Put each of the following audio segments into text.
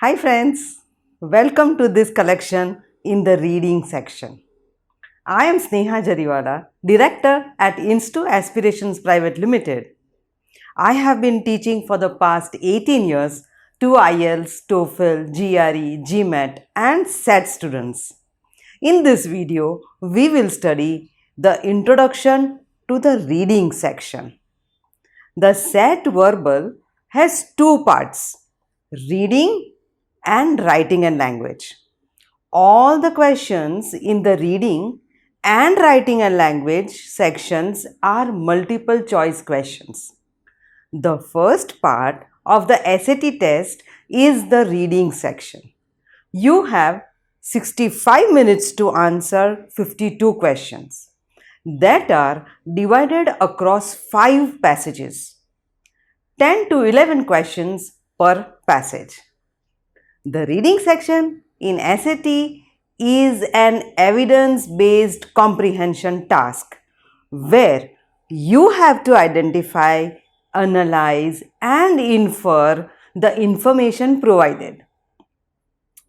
Hi friends, welcome to this collection in the reading section. I am Sneha Jariwala, Director at Instu Aspirations Private Limited. I have been teaching for the past 18 years to IELTS, TOEFL, GRE, GMAT and SAT students. In this video, we will study the introduction to the reading section. The SAT verbal has two parts, reading and writing and language. All the questions in the reading and writing and language sections are multiple choice questions. The first part of the SAT test is the reading section. You have 65 minutes to answer 52 questions that are divided across 5 passages. 10 to 11 questions per passage. The reading section in SAT is an evidence-based comprehension task where you have to identify, analyze and infer the information provided.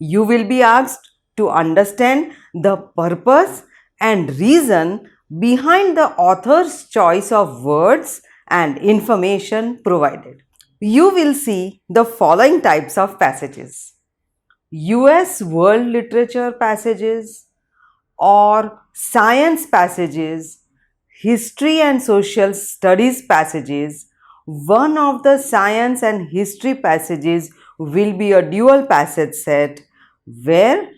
You will be asked to understand the purpose and reason behind the author's choice of words and information provided. You will see the following types of passages: US world literature passages or science passages, history and social studies passages. One of the science and history passages will be a dual passage set where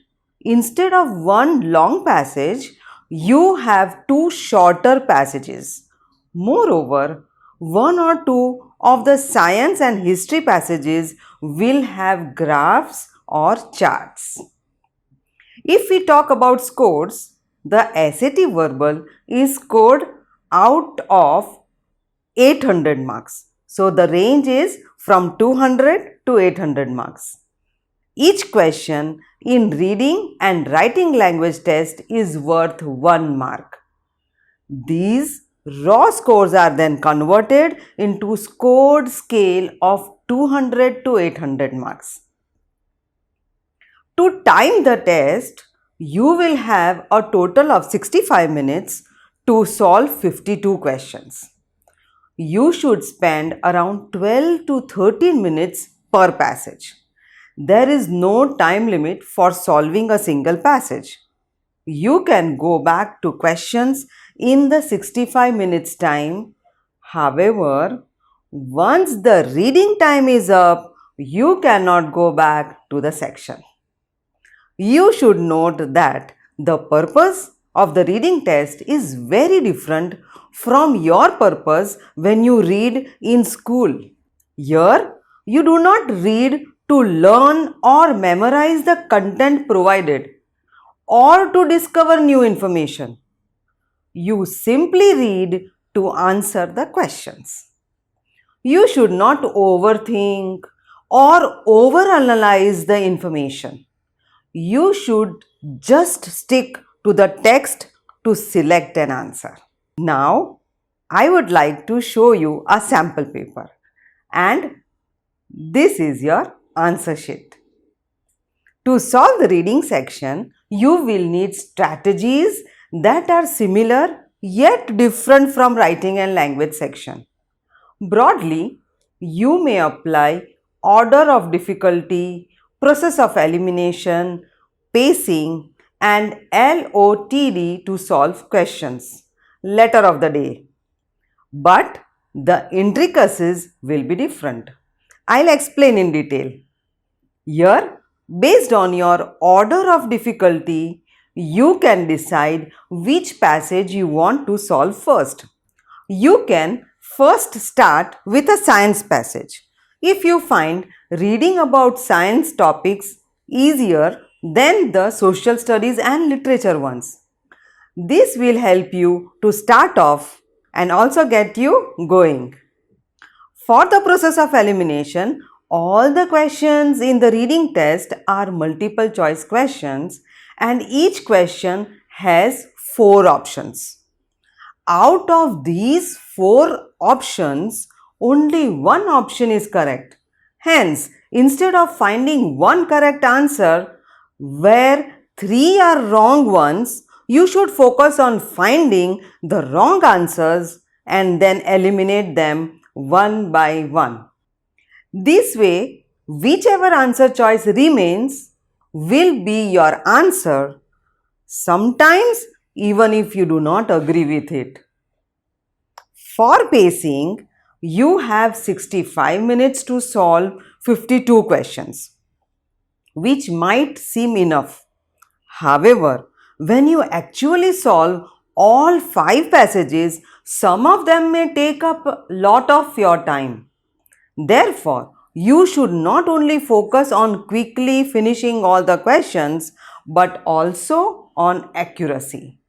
instead of one long passage, you have two shorter passages. Moreover, one or two of the science and history passages will have graphs or charts. If we talk about scores, the SAT verbal is scored out of 800 marks. So the range is from 200 to 800 marks. Each question in reading and writing language test is worth 1 mark. These raw scores are then converted into scored scale of 200 to 800 marks. To time the test, you will have a total of 65 minutes to solve 52 questions. You should spend around 12 to 13 minutes per passage. There is no time limit for solving a single passage. You can go back to questions in the 65 minutes time. However, once the reading time is up, you cannot go back to the section. You should note that the purpose of the reading test is very different from your purpose when you read in school. Here, you do not read to learn or memorize the content provided or to discover new information. You simply read to answer the questions. You should not overthink or overanalyze the information. You should just stick to the text to select an answer. Now, I would like to show you a sample paper, and this is your answer sheet. To solve the reading section, you will need strategies that are similar yet different from writing and language section. Broadly, you may apply order of difficulty, process of elimination, pacing and LOTD to solve questions, letter of the day. But the intricacies will be different. I'll explain in detail. Here, based on your order of difficulty, you can decide which passage you want to solve first. You can first start with a science passage. If you find reading about science topics easier than the social studies and literature ones, this will help you to start off and also get you going. For the process of elimination, all the questions in the reading test are multiple choice questions and each question has 4 options. Out of these 4 options, only one option is correct. Hence, instead of finding one correct answer where three are wrong ones, you should focus on finding the wrong answers and then eliminate them one by one. This way, whichever answer choice remains will be your answer, sometimes even if you do not agree with it. For pacing, you have 65 minutes to solve 52 questions, which might seem enough. However, when you actually solve all 5 passages, some of them may take up a lot of your time. Therefore, you should not only focus on quickly finishing all the questions, but also on accuracy.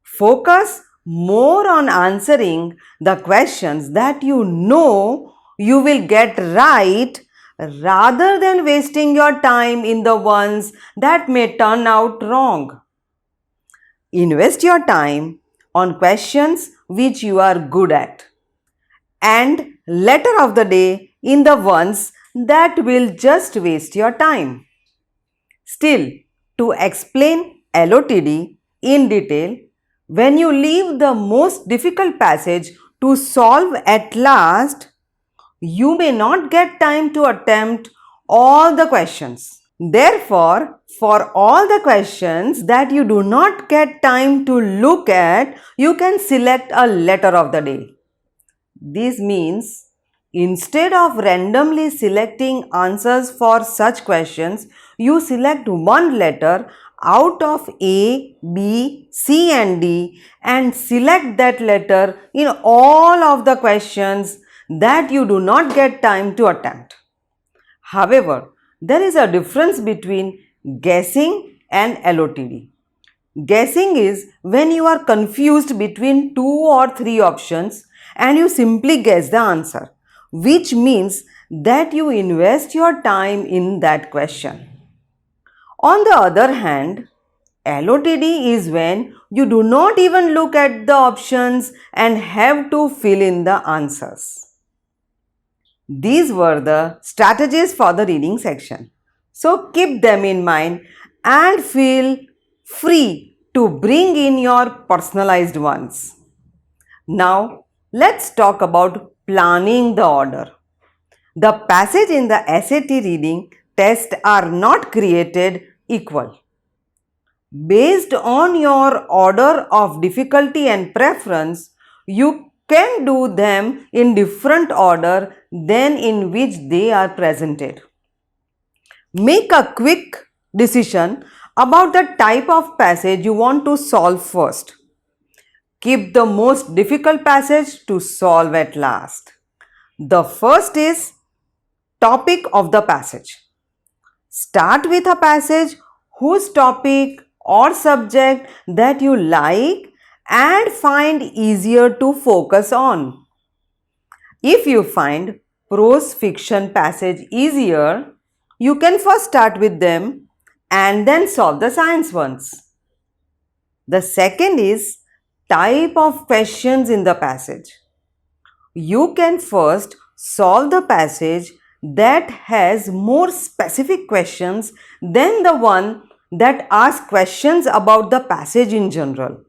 Focus more on answering the questions that you know you will get right rather than wasting your time in the ones that may turn out wrong. Invest your time on questions which you are good at and letter of the day in the ones that will just waste your time. Still, to explain LOTD in detail, when you leave the most difficult passage to solve at last, you may not get time to attempt all the questions. Therefore, for all the questions that you do not get time to look at, you can select a letter of the day. This means instead of randomly selecting answers for such questions, you select one letter out of A, B, C and D and select that letter in all of the questions that you do not get time to attempt. However, there is a difference between guessing and LOTD. Guessing is when you are confused between 2 or 3 options and you simply guess the answer, which means that you invest your time in that question. On the other hand, LOTD is when you do not even look at the options and have to fill in the answers. These were the strategies for the reading section. So keep them in mind and feel free to bring in your personalized ones. Now, let's talk about planning the order. The passage in the SAT reading test are not created equal. Based on your order of difficulty and preference, you can do them in different order than in which they are presented. Make a quick decision about the type of passage you want to solve first. Keep the most difficult passage to solve at last. The first is topic of the passage. Start with a passage whose topic or subject that you like and find easier to focus on. If you find prose fiction passage easier, you can first start with them and then solve the science ones. The second is type of questions in the passage. You can first solve the passage that has more specific questions than the one that asks questions about the passage in general.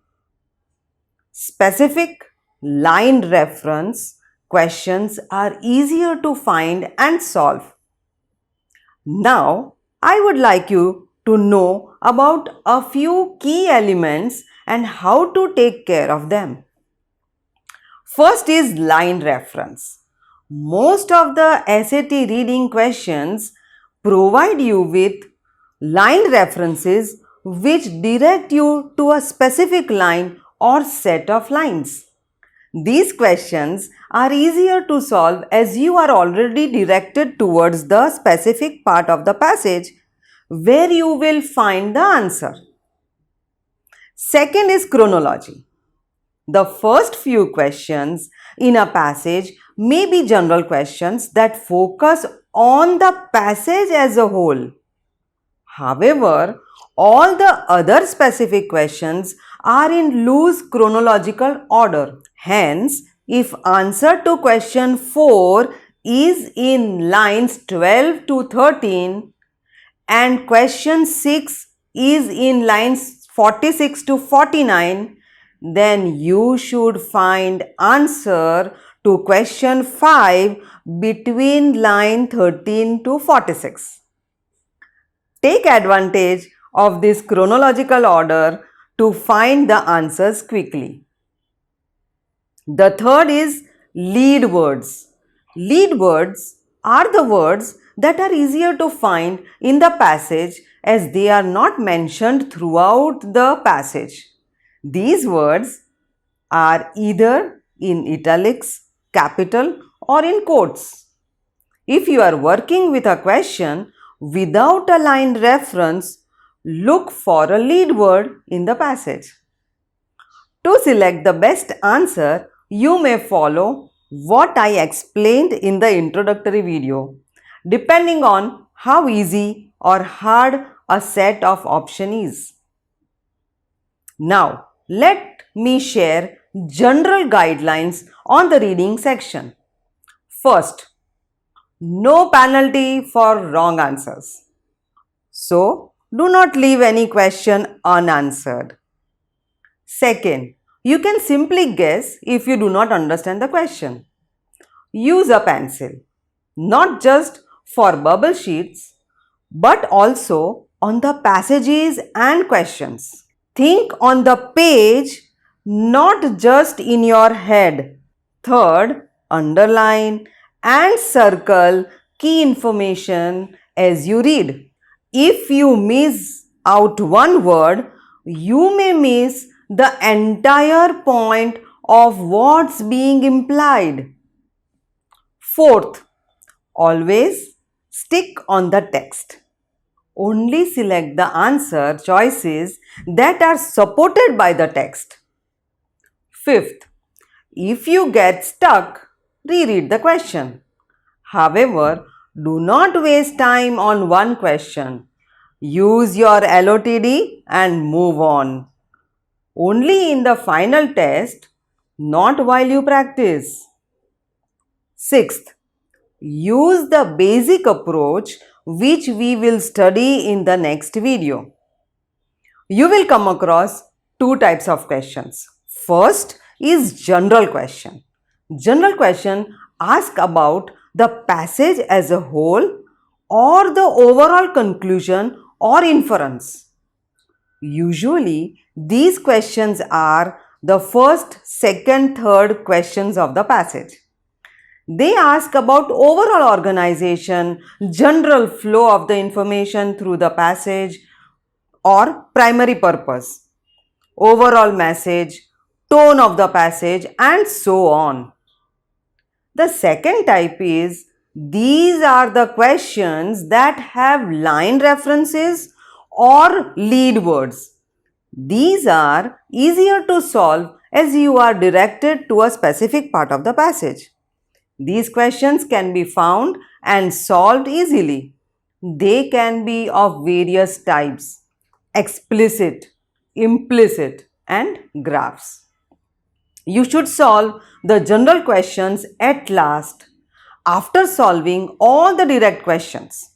Specific line reference questions are easier to find and solve. Now, I would like you to know about a few key elements and how to take care of them. First is line reference. Most of the SAT reading questions provide you with line references which direct you to a specific line or set of lines. These questions are easier to solve as you are already directed towards the specific part of the passage where you will find the answer. Second is chronology. The first few questions in a passage may be general questions that focus on the passage as a whole. However, all the other specific questions are in loose chronological order. Hence, if answer to question 4 is in lines 12 to 13 and question 6 is in lines 46 to 49, then you should find answer to question 5 between line 13 to 46. Take advantage of this chronological order to find the answers quickly. The third is lead words. Lead words are the words that are easier to find in the passage as they are not mentioned throughout the passage. These words are either in italics, capital or in quotes. If you are working with a question without a line reference, look for a lead word in the passage. To select the best answer, you may follow what I explained in the introductory video, depending on how easy or hard a set of option is. Now, let me share general guidelines on the reading section. First, no penalty for wrong answers. So, do not leave any question unanswered. Second, you can simply guess if you do not understand the question. Use a pencil, not just for bubble sheets, but also on the passages and questions. Think on the page, not just in your head. Third, underline and circle key information as you read. If you miss out one word, you may miss the entire point of what's being implied. Fourth, always stick on the text. Only select the answer choices that are supported by the text. Fifth, if you get stuck, reread the question. However, do not waste time on one question. Use your LOTD and move on. Only in the final test, not while you practice. Sixth, use the basic approach which we will study in the next video. You will come across two types of questions. First is general question. General question asks about the passage as a whole or the overall conclusion or inference. Usually, these questions are the first, second, third questions of the passage. They ask about overall organization, general flow of the information through the passage or primary purpose, overall message, tone of the passage and so on. The second type is, these are the questions that have line references or lead words. These are easier to solve as you are directed to a specific part of the passage. These questions can be found and solved easily. They can be of various types: explicit, implicit, and graphs. You should solve the general questions at last after solving all the direct questions.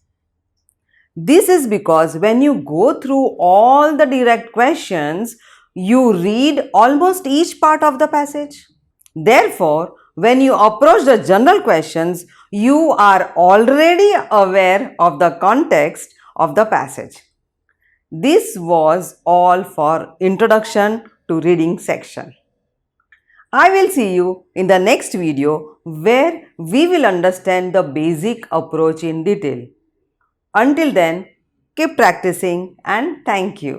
This is because when you go through all the direct questions, you read almost each part of the passage. Therefore, when you approach the general questions, you are already aware of the context of the passage. This was all for introduction to reading section. I will see you in the next video where we will understand the basic approach in detail. Until then, keep practicing and thank you.